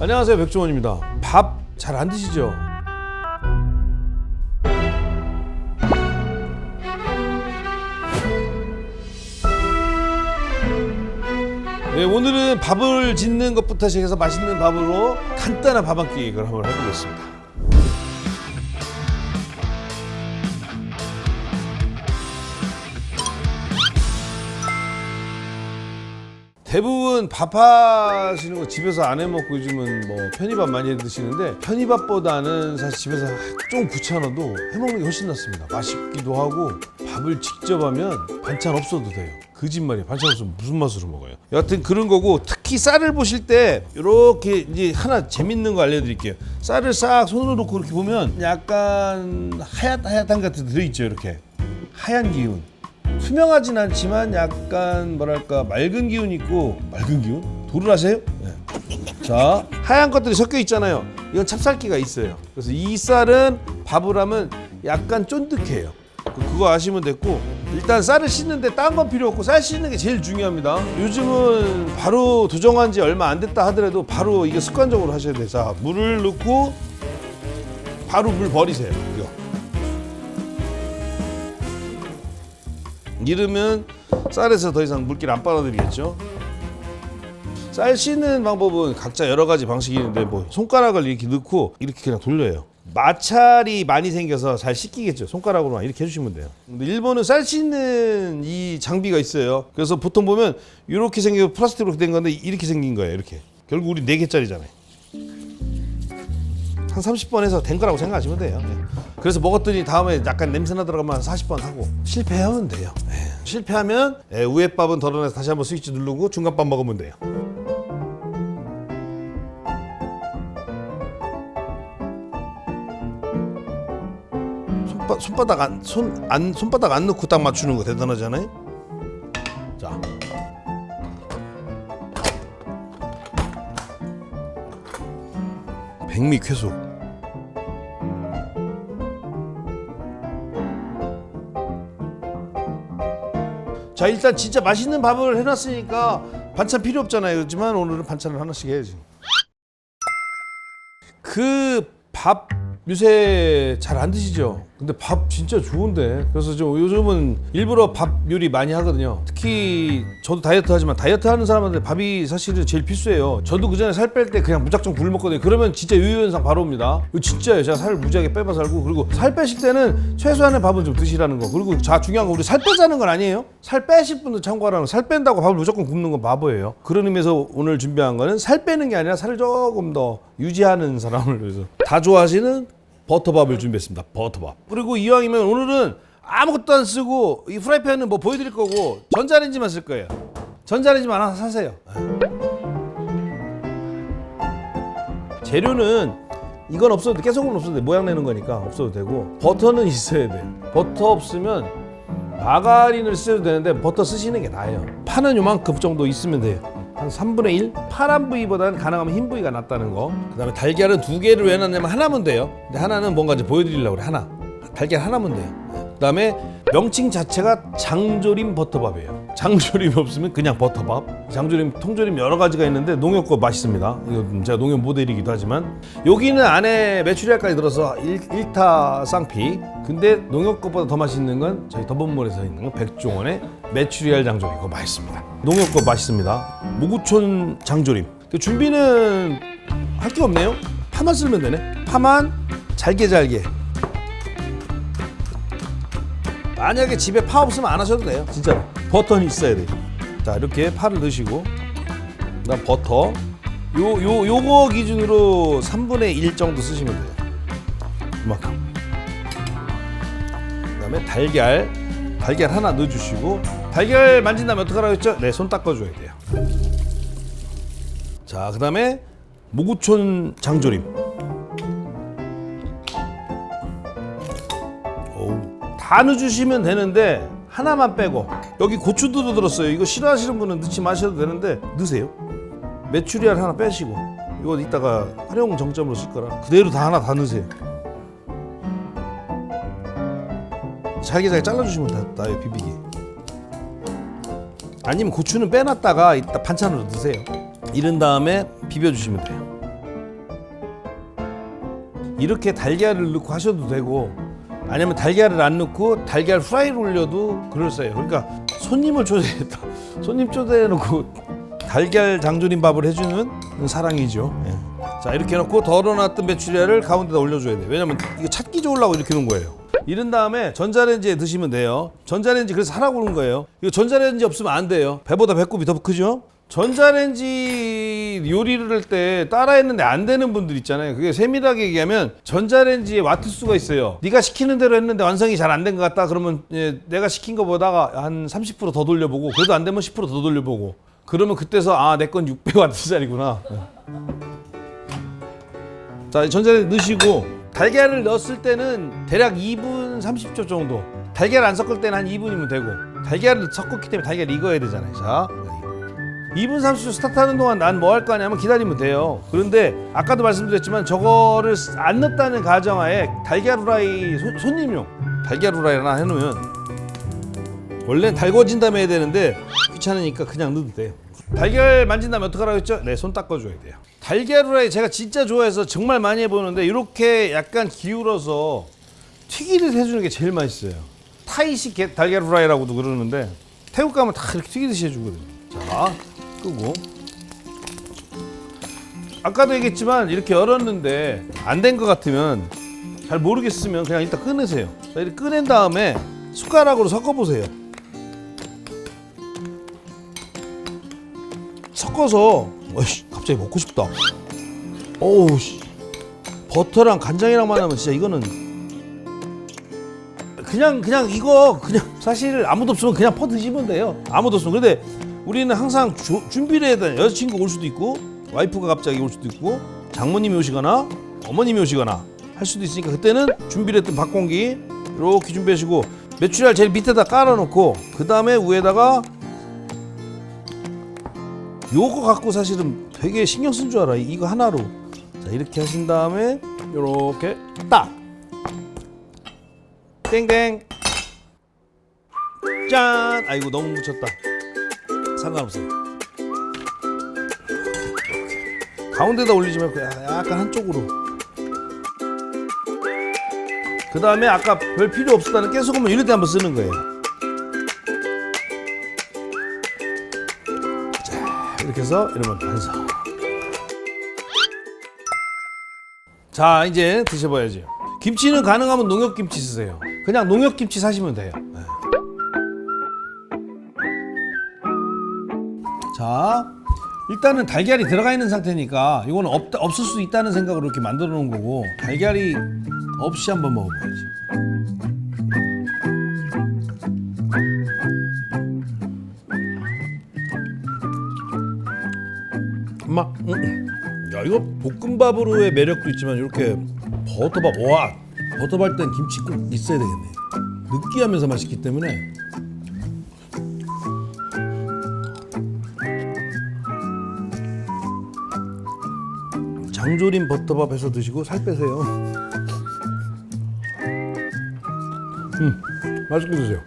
안녕하세요, 백종원입니다. 밥 잘 안 드시죠? 네, 오늘은 밥을 짓는 것부터 시작해서 맛있는 밥으로 간단한 밥 한 끼 한번 해보겠습니다. 대부분 밥 하시는 거 집에서 안 해먹고 요즘은 뭐 편의밥 많이 해 드시는데, 편의밥보다는 사실 집에서 좀 귀찮아도 해먹는 게 훨씬 낫습니다. 맛있기도 하고 밥을 직접 하면 반찬 없어도 돼요. 거짓말이에요. 반찬 없으면 무슨 맛으로 먹어요. 여하튼 그런 거고, 특히 쌀을 보실 때 이렇게 이제 하나 재밌는 거 알려드릴게요. 쌀을 싹 손으로 놓고 이렇게 보면 약간 하얗한 같은 게 들어있죠. 이렇게 하얀 기운. 투명하진 않지만 약간 뭐랄까 맑은 기운이 있고, 맑은 기운? 도를 아세요? 네. 자, 하얀 것들이 섞여 있잖아요. 이건 찹쌀기가 있어요. 그래서 이 쌀은 밥을 하면 약간 쫀득해요. 그거 아시면 됐고, 일단 쌀을 씻는데 딴 건 필요 없고 쌀 씻는 게 제일 중요합니다. 요즘은 바로 도정한 지 얼마 안 됐다 하더라도 바로 이게 습관적으로 하셔야 돼요. 자, 물을 넣고 바로 물 버리세요. 이거. 이러면 쌀에서 더 이상 물기를 안 빨아들이겠죠. 쌀 씻는 방법은 각자 여러 가지 방식이 있는데, 뭐 손가락을 이렇게 넣고 이렇게 그냥 돌려요. 마찰이 많이 생겨서 잘 씻기겠죠. 손가락으로만 이렇게 해주시면 돼요. 근데 일본은 쌀 씻는 이 장비가 있어요. 그래서 보통 보면 이렇게 생겨 플라스틱으로 된 건데 이렇게 생긴 거예요. 이렇게. 결국 우리 4개짜리잖아요. 한 30번 해서 된 거라고 생각하시면 돼요. 그래서 먹었더니 다음에 약간 냄새나 들어가면 40번 하고 실패하면 돼요. 실패하면 위에 밥은 덜어내서 다시 한번 스위치 누르고 중간밥 먹으면 돼요. 손바닥 안 넣고 딱 맞추는 거 대단하잖아요. 자, 백미 쾌속. 자, 일단 진짜 맛있는 밥을 해놨으니까 반찬 필요 없잖아요. 그렇지만 오늘은 반찬을 하나씩 해야지. 그 밥 요새 잘 안 드시죠? 근데 밥 진짜 좋은데. 그래서 좀 요즘은 일부러 밥 요리 많이 하거든요. 특히 저도 다이어트 하지만 다이어트 하는 사람한테 밥이 사실은 제일 필수예요. 저도 그전에 살 뺄 때 그냥 무작정 굴 먹거든요. 그러면 진짜 요요 현상 바로 옵니다. 이거 진짜예요. 제가 살을 무지하게 빼봐 살고. 그리고 살 빼실 때는 최소한의 밥은 좀 드시라는 거. 그리고 자, 중요한 거, 우리 살 빼자는 건 아니에요. 살 빼실 분도 참고하라는 거. 살 뺀다고 밥을 무조건 굶는 건 바보예요. 그런 의미에서 오늘 준비한 거는 살 빼는 게 아니라 살을 조금 더 유지하는 사람을 위해서 다 좋아하시는 버터밥을 준비했습니다. 버터밥. 그리고 이왕이면 오늘은 아무것도 안 쓰고, 이 프라이팬은 뭐 보여드릴 거고 전자레인지만 쓸 거예요. 전자레인지만 하나 사세요. 재료는 이건 없어도 돼. 깨소금은 없어도 돼. 모양 내는 거니까 없어도 되고, 버터는 있어야 돼요. 버터 없으면 마가린을 쓰셔도 되는데 버터 쓰시는 게 나아요. 파는 요만큼 정도 있으면 돼요. 한 3분의 1? 파란 부위보다는 가능하면 흰 부위가 낫다는 거. 그 다음에 달걀은 2개를 왜 놨냐면 하나면 돼요. 근데 하나는 뭔가 이제 보여드리려고 그래. 하나. 달걀 하나면 돼요. 그 다음에 명칭 자체가 장조림 버터밥이에요. 장조림이 없으면 그냥 버터밥. 장조림, 통조림 여러 가지가 있는데 농협 거 맛있습니다. 이거 제가 농협 모델이기도 하지만, 여기는 안에 메추리알까지 들어서 1타 쌍피. 근데 농협 것보다 더 맛있는 건 저희 더본몰에서 있는 거, 백종원의 메추리알 장조림. 그거 맛있습니다. 농협 거 맛있습니다. 모구촌 장조림. 준비는 할 게 없네요. 파만 쓸면 되네. 파만 잘게. 만약에 집에 파 없으면 안 하셔도 돼요. 진짜로. 버터는 있어야 돼요. 자, 이렇게 파를 넣으시고, 그다음 버터 요거 기준으로 3분의 1 정도 쓰시면 돼요. 이만큼. 그다음에 달걀 하나 넣어주시고, 달걀 만진 다음에 어떡하라고 했죠? 네, 손 닦아줘야 돼요. 자, 그다음에 모구촌 장조림. 다 넣어주시면 되는데 하나만 빼고, 여기 고추도 들었어요. 이거 싫어하시는 분은 넣지 마셔도 되는데 넣으세요. 메추리알 하나 빼시고, 이거 이따가 활용 정점으로 쓸 거라 그대로 다 하나 다 넣으세요. 잘게 잘라주시면 나요, 비비기. 아니면 고추는 빼놨다가 이따 반찬으로 넣으세요. 이른 다음에 비벼주시면 돼요. 이렇게 달걀을 넣고 하셔도 되고, 아니면 달걀을 안 넣고 달걀 후라이를 올려도 그럴싸해요. 그러니까 손님을 초대했다. 손님 초대해놓고 달걀 장조림밥을 해주는 사랑이죠. 예. 자, 이렇게 해놓고 덜어놨던 메추리알을 가운데다 올려줘야 돼요. 왜냐면 이거 찾기 좋으려고 이렇게 놓은 거예요. 이런 다음에 전자레인지에 드시면 돼요. 전자레인지 그래서 하라고 그런 거예요. 이거 전자레인지 없으면 안 돼요. 배보다 배꼽이 더 크죠? 전자레인지 요리를 할 때 따라했는데 안 되는 분들 있잖아요. 그게 세밀하게 얘기하면 전자레인지에 와트 수가 있어요. 네가 시키는 대로 했는데 완성이 잘 안 된 것 같다 그러면 내가 시킨 거보다가 한 30% 더 돌려보고, 그래도 안 되면 10% 더 돌려보고, 그러면 그때서 아, 내 건 600와트짜리구나. 자, 전자레인지 넣으시고, 달걀을 넣었을 때는 대략 2분 30초 정도, 달걀 안 섞을 때는 한 2분이면 되고, 달걀을 섞었기 때문에 달걀이 익어야 되잖아요. 자, 2분 30초 스타트하는 동안 난 뭐 할 거 아니냐면 기다리면 돼요. 그런데 아까도 말씀드렸지만 저거를 안 넣었다는 가정하에 달걀 후라이 손님용 달걀 후라이 하나 해놓으면, 원래는 달궈진 다음에 해야 되는데 귀찮으니까 그냥 넣어도 돼요. 달걀 만진 다음에 어떡하라고 했죠? 네, 손 닦아줘야 돼요. 달걀 후라이 제가 진짜 좋아해서 정말 많이 해보는데, 이렇게 약간 기울어서 튀기듯 해주는 게 제일 맛있어요. 타이식 달걀 후라이라고도 그러는데, 태국 가면 다 이렇게 튀기듯이 해주거든요. 자, 끄고, 아까도 얘기했지만 이렇게 열었는데 안 된 것 같으면, 잘 모르겠으면 그냥 일단 꺼내세요. 자, 이렇게 꺼낸 다음에 숟가락으로 섞어보세요. 섞어서, 어이씨, 갑자기 먹고 싶다. 어우, 버터랑 간장이랑만 하면 진짜 이거는 그냥 이거 그냥 사실 아무도 없으면 그냥 퍼 드시면 돼요. 아무도 없으면. 근데 우리는 항상 준비를 해야 돼. 여자친구가 올 수도 있고, 와이프가 갑자기 올 수도 있고, 장모님이 오시거나 어머님이 오시거나 할 수도 있으니까, 그때는 준비를 했던 밥공기 이렇게 준비하시고, 메추리알 제일 밑에다 깔아놓고, 그 다음에 위에다가 요거 갖고 사실은 되게 신경 쓴 줄 알아. 이거 하나로. 자, 이렇게 하신 다음에 요렇게 딱 땡땡 짠. 아이고, 너무 묻혔다. 상관없어요. 가운데다 올리지 말고 약간 한쪽으로. 그 다음에 아까 별 필요 없었다는 깨소금을 이럴 때 한번 쓰는 거예요. 자, 이렇게 해서 이러면 완성. 자, 이제 드셔봐야죠. 김치는 가능하면 농협김치 쓰세요. 그냥 농협김치 사시면 돼요. 네. 자, 일단은 달걀이 들어가 있는 상태니까 이거는 없을 수 있다는 생각으로 이렇게 만들어 놓은 거고, 달걀이 없이 한번 먹어봐야지. 엄마, 야, 이거 볶음밥으로의 매력도 있지만 이렇게 버터밥, 와, 버터밥 땐 김치 꼭 있어야 되겠네. 느끼하면서 맛있기 때문에. 장조림 버터밥 해서 드시고 살 빼세요. 맛있게 드세요.